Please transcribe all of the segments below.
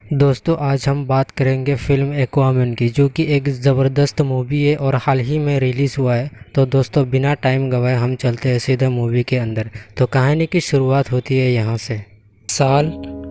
दोस्तों आज हम बात करेंगे फिल्म एक्वामैन की, जो कि एक ज़बरदस्त मूवी है और हाल ही में रिलीज़ हुआ है। तो दोस्तों बिना टाइम गवाए हम चलते हैं सीधे मूवी के अंदर। तो कहानी की शुरुआत होती है यहाँ से। साल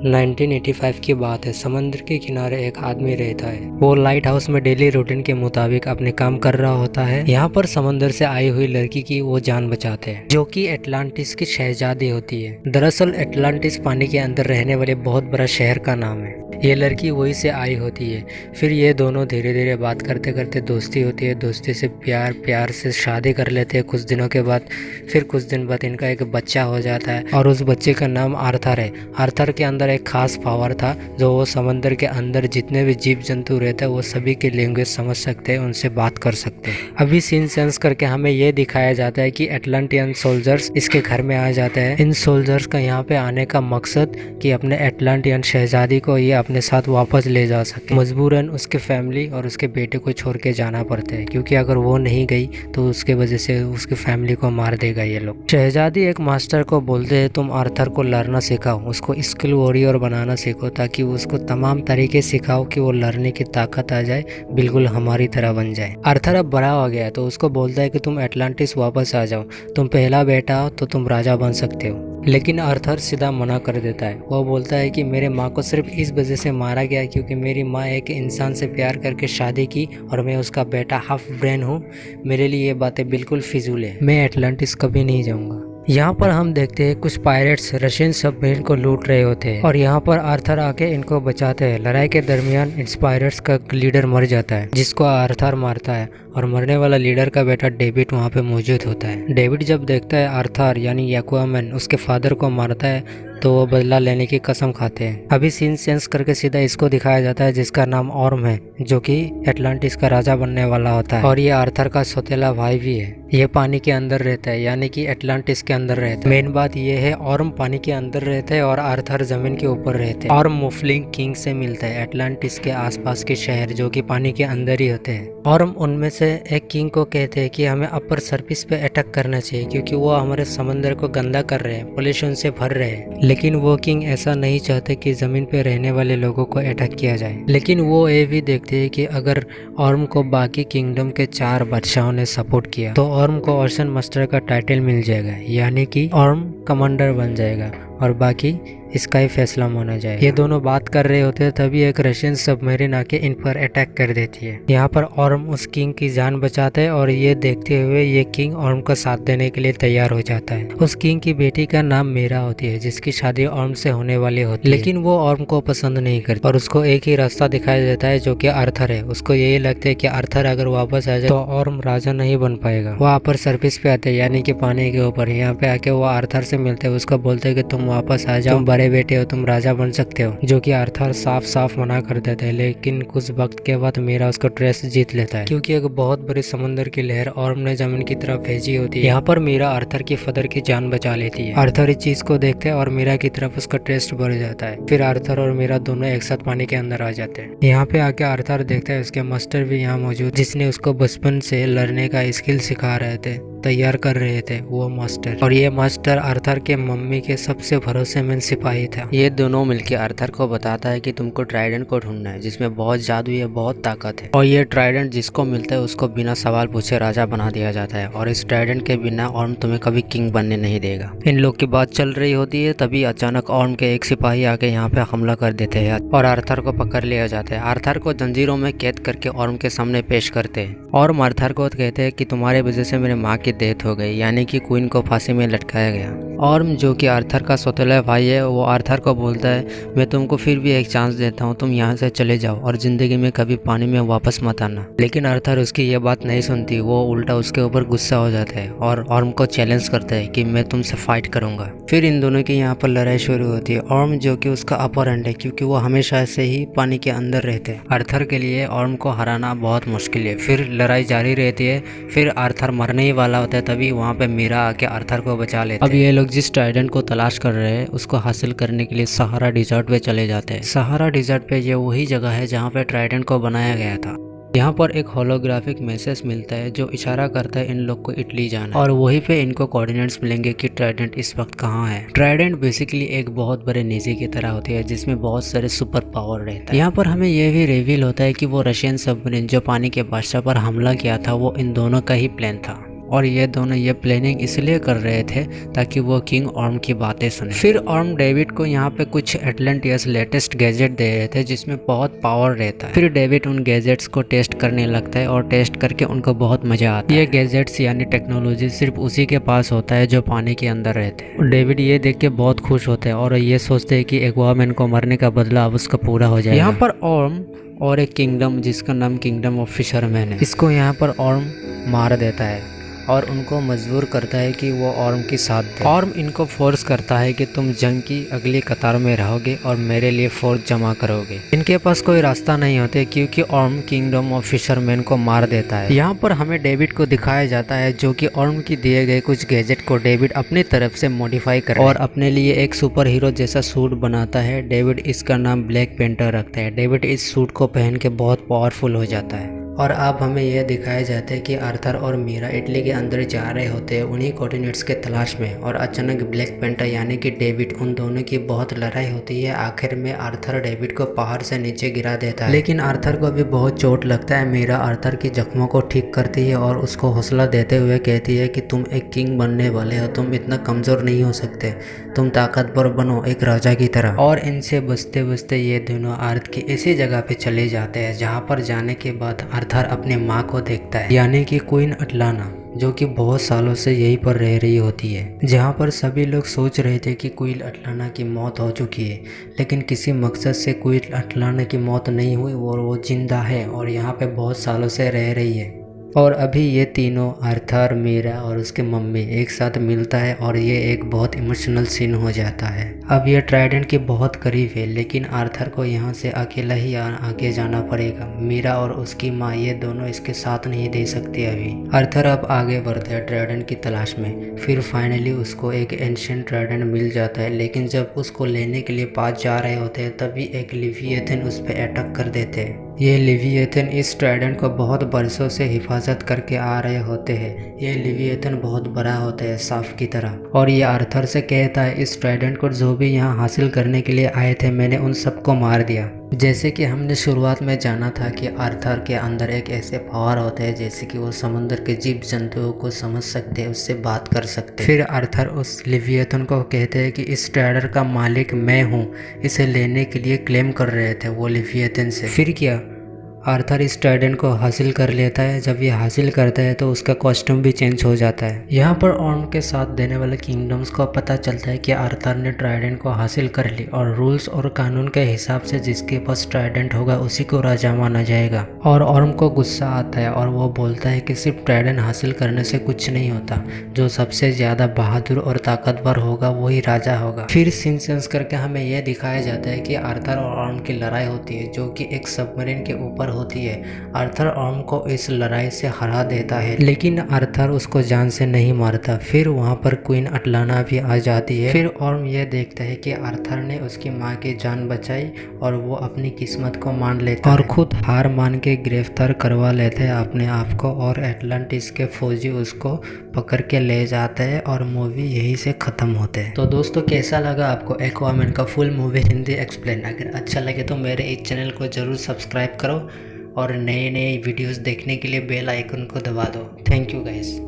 1985 की बात है। समंदर के किनारे एक आदमी रहता है। वो लाइट हाउस में डेली रूटीन के मुताबिक अपने काम कर रहा होता है। यहाँ पर समंदर से आई हुई लड़की की वो जान बचाते हैं, जो कि एटलांटिस की शहजादी होती है। दरअसल एटलांटिस पानी के अंदर रहने वाले बहुत बड़ा शहर का नाम है। ये लड़की वहीं से आई होती है। फिर ये दोनों धीरे धीरे बात करते करते दोस्ती होती है। दोस्ती से प्यार, प्यार से शादी कर लेते हैं कुछ दिनों के बाद। फिर कुछ दिन बाद इनका एक बच्चा हो जाता है और उस बच्चे का नाम आर्थर है। आर्थर के अंदर एक खास पावर था, जो वो समंदर के अंदर जितने भी जीव जंतु रहते हैं वो सभी की लैंग्वेज समझ सकते हैं, उनसे बात कर सकते हैं। अभी सीन सेंस करके हमें ये दिखाया जाता है कि एटलांटियन सोल्जर्स इसके घर में आ जाते हैं। इन सोल्जर्स का यहाँ पे आने का मकसद कि अपने एटलांटियन शहजादी को ये अपने साथ वापस ले जा सके। मजबूरन उसके फैमिली और उसके बेटे को छोड़ के जाना पड़ता है, क्योंकि अगर वो नहीं गई तो उसके वजह से उसकी फैमिली को मार देगा ये लोग। शहजादी एक मास्टर को बोलते हैं, तुम आर्थर को लड़ना सिखाओ, उसको स्किल वॉरियर बनाना सीखो, ताकि उसको तमाम तरीके सिखाओ कि वो लड़ने की ताकत आ जाए, बिल्कुल हमारी तरह बन जाए। आर्थर अब बड़ा हो गया है तो उसको बोलता है कि तुम एटलांटिस वापस आ जाओ, तुम पहला बेटा हो तो तुम राजा बन सकते हो। लेकिन आर्थर सीधा मना कर देता है। वो बोलता है कि मेरे माँ को सिर्फ इस वजह से मारा गया क्योंकि मेरी माँ एक इंसान से प्यार करके शादी की और मैं उसका बेटा हाफ ब्रेन हूँ। मेरे लिए ये बातें बिल्कुल फिजूल है। मैं एटलांटिस कभी नहीं जाऊँगा। यहाँ पर हम देखते हैं कुछ पायरेट्स रशियन सबमरीन को लूट रहे होते हैं और यहाँ पर आर्थर आके इनको बचाते हैं। लड़ाई के दरमियान इस पायरेट्स का लीडर मर जाता है, जिसको आर्थर मारता है, और मरने वाला लीडर का बेटा डेविड वहाँ पे मौजूद होता है। डेविड जब देखता है आर्थर यानी एक्वामैन उसके फादर को मारता है तो वो बदला लेने की कसम खाते हैं। अभी सीन चेंज करके सीधा इसको दिखाया जाता है जिसका नाम ऑर्म है, जो कि एटलांटिस का राजा बनने वाला होता है, और ये आर्थर का सौतेला भाई भी है। ये पानी के अंदर रहता है, यानी कि एटलांटिस के अंदर रहता है। मेन बात ये है ऑर्म पानी के अंदर रहता है और आर्थर जमीन के ऊपर रहते हैं। ऑर्म मुफलिंग किंग से मिलता है, एटलांटिस के आसपास के शहर जो कि पानी के अंदर ही होते हैं। ऑर्म उनमें से एक किंग को कहते हैं कि हमें अपर सरफेस पे अटैक करना चाहिए, क्योंकि वो हमारे समंदर को गंदा कर रहे हैं, पोल्यूशन से भर रहे हैं। लेकिन वो किंग ऐसा नहीं चाहते कि जमीन पे रहने वाले लोगों को अटैक किया जाए। लेकिन वो ये भी देखते हैं कि अगर ऑर्म को बाकी किंगडम के 4 बादशाहों ने सपोर्ट किया तो ऑर्म को ओशन मास्टर का टाइटल मिल जाएगा, यानी कि ऑर्म कमांडर बन जाएगा और बाकी इसका ही फैसला माना जाए। ये दोनों बात कर रहे होते हैं तभी एक रशियन सबमरीन आके इन पर अटैक कर देती है। यहाँ पर ऑर्म उस किंग की जान बचाता है और ये देखते हुए ये किंग ऑर्म का साथ देने के लिए तैयार हो जाता है। उस किंग की बेटी का नाम मीरा होती है, जिसकी शादी ऑर्म से होने वाली होती है। लेकिन वो ऑर्म को पसंद नहीं करती और उसको एक ही रास्ता दिखाया देता है, जो कि आर्थर है। उसको यही लगता है कि आर्थर अगर वापस आ जाए तो ऑर्म राजा नहीं बन पाएगा। वो अपर सरफेस पे आते हैं, यानी कि पानी के ऊपर। यहाँ पे आके वो आर्थर से मिलते हैं, उसको बोलते हैं कि तुम वापस आ जाओ, बड़े बेटे हो, तुम राजा बन सकते हो, जो कि आर्थर साफ साफ मना कर देता है। लेकिन कुछ वक्त के बाद मीरा उसका ट्रस्ट जीत लेता है, क्योंकि एक बहुत बड़ी समुद्र की लहर ऑर्म ने जमीन की तरफ भेजी होती है। यहाँ पर मीरा आर्थर की फादर की जान बचा लेती है। आर्थर इस चीज को देखते हैं और मीरा की तरफ उसका ट्रस्ट बढ़ जाता है। फिर आर्थर और मीरा दोनों एक साथ पानी के अंदर आ जाते हैं। यहाँ पे आके आर्थर देखता है उसके मास्टर भी यहाँ मौजूद, जिसने उसको बचपन से लड़ने का स्किल सिखा रहे थे, तैयार कर रहे थे वो मास्टर। और ये मास्टर आर्थर के मम्मी के सबसे भरोसेमंद सिपाही था। ये दोनों मिलकर आर्थर को बताता है कि तुमको ट्राइडेंट को ढूंढना है, जिसमें बहुत जादू है, बहुत ताकत है, और ये ट्राइडेंट जिसको मिलता है उसको बिना सवाल पूछे राजा बना दिया जाता है, और इस ट्राइडेंट के बिना ऑर्म तुम्हें कभी किंग बनने नहीं देगा। इन लोग की बात चल रही होती है तभी अचानक ऑर्म के एक सिपाही आके यहाँ पे हमला कर देते हैं और आर्थर को पकड़ लिया जाता है। आर्थर को जंजीरों में कैद करके ऑर्म के सामने पेश करते हैं और आर्थर को कहते हैं कि तुम्हारे वजह से मेरे माँ की डेथ हो गई, यानी कि क्वीन को फांसी में लटकाया गया। ऑर्म जो कि आर्थर का सौतेला भाई है, वो आर्थर को बोलता है मैं तुमको फिर भी एक चांस देता हूँ, तुम यहाँ से चले जाओ और जिंदगी में कभी पानी में वापस मत आना। लेकिन आर्थर उसकी ये बात नहीं सुनती, वो उल्टा उसके ऊपर गुस्सा हो जाता है और ऑर्म को चैलेंज करता है कि मैं तुमसे फाइट करूंगा। फिर इन दोनों की यहाँ पर लड़ाई शुरू होती है। ऑर्म जो कि उसका अपर एंड है, क्योंकि वो हमेशा से ही पानी के अंदर रहते हैं। आर्थर के लिए ऑर्म को हराना बहुत मुश्किल है। फिर लड़ाई जारी रहती है। फिर आर्थर मरने ही वाला होता है, तभी वहाँ पे मीरा आके आर्थर को बचा लेते हैं। अब ये लोग जिस ट्राइडेंट को तलाश कर रहे हैं उसको हासिल करने के लिए सहारा डिजर्ट पे चले जाते हैं। सहारा डिजर्ट पे ये वही जगह है जहाँ पे ट्राइडेंट को बनाया गया था। यहाँ पर एक होलोग्राफिक मैसेज मिलता है जो इशारा करता है इन लोग को इटली जाना, और वहीं पे इनको कोऑर्डिनेट्स मिलेंगे कि ट्राइडेंट इस वक्त कहाँ है। ट्राइडेंट बेसिकली एक बहुत बड़े निजी की तरह होती है जिसमें बहुत सारे सुपर पावर रहता है। यहाँ पर हमें यह भी रिवील होता है कि वो रशियन सबमरीन जो पानी के बादशाह पर हमला किया था वो इन दोनों का ही प्लान था, और ये दोनों ये प्लानिंग इसलिए कर रहे थे ताकि वो किंग ऑर्म की बातें सुने। फिर ऑर्म डेविड को यहाँ पे कुछ एटलांटियस लेटेस्ट गैजेट दे रहे थे जिसमें बहुत पावर रहता है। फिर डेविड उन गैजेट्स को टेस्ट करने लगता है और टेस्ट करके उनको बहुत मजा आता है। ये गैजेट्स यानी टेक्नोलॉजी सिर्फ उसी के पास होता है जो पानी के अंदर रहते हैं। डेविड ये देख के बहुत खुश होते हैं और ये सोचते हैं कि एक्वामैन को मरने का बदला अब उसका पूरा हो जाएगा। यहाँ पर ऑर्म और एक किंगडम जिसका नाम किंगडम ऑफ फिशरमैन है, इसको यहाँ पर ऑर्म मार देता है और उनको मजबूर करता है कि वो ऑर्म की साथ दे। ऑर्म इनको फोर्स करता है कि तुम जंग की अगली कतार में रहोगे और मेरे लिए फोर्स जमा करोगे। इनके पास कोई रास्ता नहीं होते क्योंकि ऑर्म किंगडम ऑफ फिशरमैन को मार देता है। यहाँ पर हमें डेविड को दिखाया जाता है जो कि ऑर्म की दिए गए कुछ गैजेट को डेविड अपनी तरफ से मॉडिफाई कर और अपने लिए एक सुपर हीरो जैसा सूट बनाता है। डेविड इसका नाम ब्लैक पेंटर रखता है। डेविड इस सूट को पहन के बहुत पावरफुल हो जाता है। और अब हमें यह दिखाया जाता है कि आर्थर और मीरा इटली के अंदर जा रहे होते हैं उन्हीं कोऑर्डिनेट्स के तलाश में, और अचानक ब्लैक पेंटर यानी कि डेविड उन दोनों की बहुत लड़ाई होती है। आखिर में आर्थर डेविड को पहाड़ से नीचे गिरा देता है, लेकिन आर्थर को भी बहुत चोट लगता है। मीरा आर्थर की जख्मों को ठीक करती है और उसको हौसला देते हुए कहती है कि तुम एक किंग बनने वाले हो, तुम इतना कमज़ोर नहीं हो सकते, तुम ताकतवर बनो एक राजा की तरह। और इनसे बचते बचते ये दोनों अर्थ की ऐसी जगह पे चले जाते हैं जहाँ पर जाने के बाद आर्थर अपने माँ को देखता है, यानी कि क्वीन अटलाना, जो कि बहुत सालों से यहीं पर रह रही होती है। जहाँ पर सभी लोग सोच रहे थे कि क्वीन अटलाना की मौत हो चुकी है, लेकिन किसी मकसद से क्वीन अटलाना की मौत नहीं हुई और वो जिंदा है और यहाँ पे बहुत सालों से रह रही है। और अभी ये तीनों आर्थर, मीरा और उसके मम्मी एक साथ मिलता है और ये एक बहुत इमोशनल सीन हो जाता है। अब ये ट्राइडेंट के बहुत करीब है, लेकिन आर्थर को यहाँ से अकेला ही आगे जाना पड़ेगा। मीरा और उसकी माँ ये दोनों इसके साथ नहीं दे सकते अभी। आर्थर अब आगे बढ़ता है ट्राइडेंट की तलाश में। फिर फाइनली उसको एक एंशिएंट ट्राइडेंट मिल जाता है, लेकिन जब उसको लेने के लिए पास जा रहे होते हैं तभी एक लिविएथन उस पर अटैक कर देते हैं। ये लिविएथन इस ट्राइडेंट को बहुत बरसों से हिफाजत करके आ रहे होते हैं। ये लिविएथन बहुत बड़ा होता है, सांप की तरह, और ये आर्थर से कहता है इस ट्राइडेंट को जो भी यहाँ हासिल करने के लिए आए थे मैंने उन सबको मार दिया। जैसे कि हमने शुरुआत में जाना था कि आर्थर के अंदर एक ऐसे पावर होते हैं जैसे कि वो समुद्र के जीव जंतुओं को समझ सकते हैं, उससे बात कर सकते हैं। फिर आर्थर उस लिविएथन को कहते हैं कि इस ट्राइडेंट का मालिक मैं हूँ, इसे लेने के लिए क्लेम कर रहे थे वो लिविएथन से। फिर क्या, आर्थर इस ट्राइडेंट को हासिल कर लेता है। जब ये हासिल करता है तो उसका कॉस्ट्यूम भी चेंज हो जाता है। यहाँ पर ऑर्म के साथ देने वाले किंगडम्स को पता चलता है कि आर्थर ने ट्राइडेंट को हासिल कर ली और रूल्स और कानून के हिसाब से जिसके पास ट्राइडेंट होगा उसी को राजा माना जाएगा। और ऑर्म को गुस्सा आता है और वो बोलता है कि सिर्फ ट्राइडेंट हासिल करने से कुछ नहीं होता, जो सबसे ज़्यादा बहादुर और ताकतवर होगा वही राजा होगा। फिर सीन चेंज करके हमें यह दिखाया जाता है कि आर्थर और ऑर्म की लड़ाई होती है जो कि एक सबमरीन के ऊपर होती है। आर्थर ऑर्म को इस लड़ाई से हरा देता है, लेकिन आर्थर उसको जान से नहीं मारता। फिर वहाँ पर क्वीन अटलाना भी आ जाती है। फिर ऑर्म यह देखता है कि आर्थर ने उसकी माँ की जान बचाई और वो अपनी किस्मत को मान लेता है और खुद हार मान के गिरफ्तार करवा लेते हैं अपने आप को, और एटलांटिस के फौजी उसको पकड़ के ले जाते हैं और मूवी यही से ख़त्म होते हैं। तो दोस्तों, कैसा लगा आपको एक्वामैन का फुल मूवी हिंदी एक्सप्लेन? अगर अच्छा लगे तो मेरे इस चैनल को ज़रूर सब्सक्राइब करो और नए नए वीडियोस देखने के लिए बेल आइकन को दबा दो। Thank you guys.